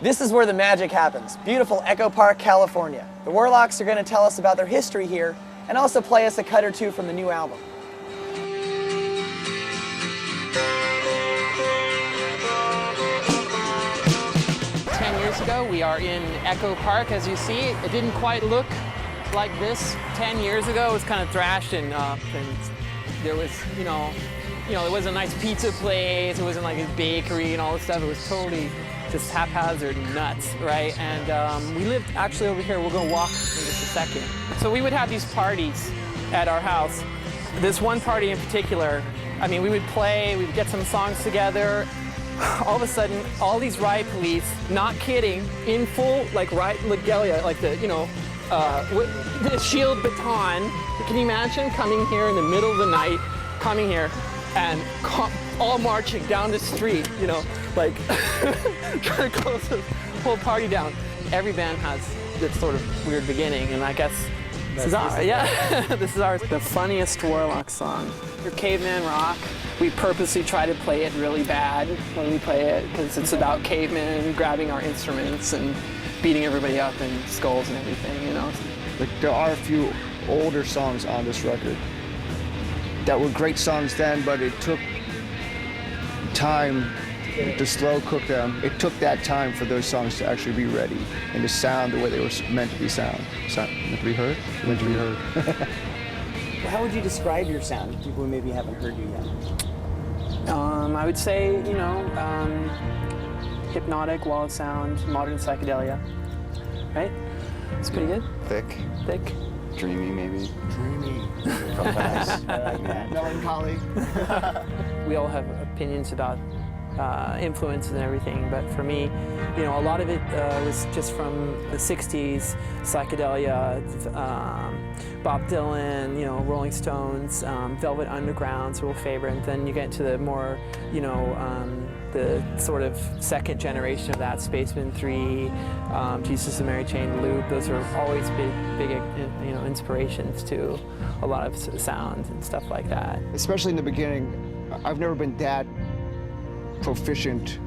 This is where the magic happens, beautiful Echo Park, California. The Warlocks are going to tell us about their history here and also play us a cut or two from the new album. Years ago, we are in Echo Park. As you see, it didn't quite look like this 10 years ago. It was kind of thrashed and there was, there was a nice pizza place. It wasn't like a bakery and all this stuff. It was totally just haphazard and nuts, right? And we lived actually over here. We're going to walk in just a second. So we would have these parties at our house. This one party in particular, I mean, we would play, we'd get some songs together. All of a sudden, all these riot police, not kidding, in full like riot regalia, like the, with the shield baton. Can you imagine coming here in the middle of the night, coming here and all marching down the street, like trying to close the whole party down. Every band has this sort of weird beginning, and I guess this is ours. Yeah, this is ours. The funniest Warlock song, your Caveman Rock. We purposely try to play it really bad when we play it because it's about cavemen grabbing our instruments and beating everybody up in skulls and everything, Like, there are a few older songs on this record that were great songs then, but it took time to slow cook them. It took that time for those songs to actually be ready and to sound the way they were meant to be meant to be heard? Meant to be heard. How would you describe your sound to people who maybe haven't heard you yet? I would say, hypnotic, wall of sound, modern psychedelia, right? It's pretty good. Thick. Dreamy, maybe. Dreamy. I like that. Melancholy. We all have opinions about influences and everything, but for me, a lot of it was just from the 60s, psychedelia, Bob Dylan, Rolling Stones, Velvet Underground's a real favorite, and then you get into the more, the sort of second generation of that, Spaceman 3, Jesus and Mary Chain, Loop. Those are always big, inspirations to a lot of sound and stuff like that. Especially in the beginning, I've never been that proficient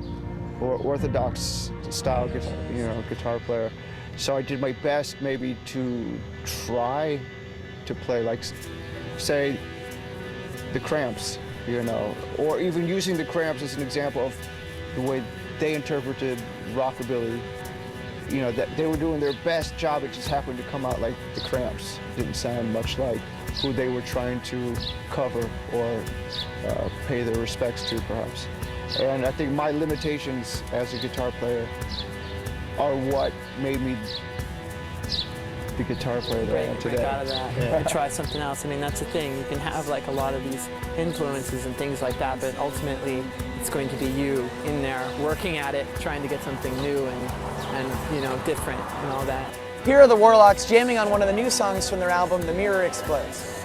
or orthodox style guitar player, so I did my best maybe to try to play like, say, the Cramps, or even using the Cramps as an example of the way they interpreted rockabilly. That they were doing their best job. It just happened to come out like the Cramps. It didn't sound much like who they were trying to cover or pay their respects to, perhaps. And I think my limitations as a guitar player are what made me the guitar player that I am today. Break out of that. Yeah. Try something else. I mean, that's the thing. You can have like a lot of these influences and things like that, but ultimately it's going to be you in there working at it, trying to get something new and different and all that. Here are the Warlocks jamming on one of the new songs from their album, The Mirror Explodes.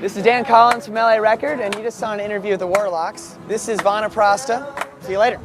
This is Dan Collins from LA Record, and you just saw an interview with the Warlocks. This is Vanaprasta. See you later.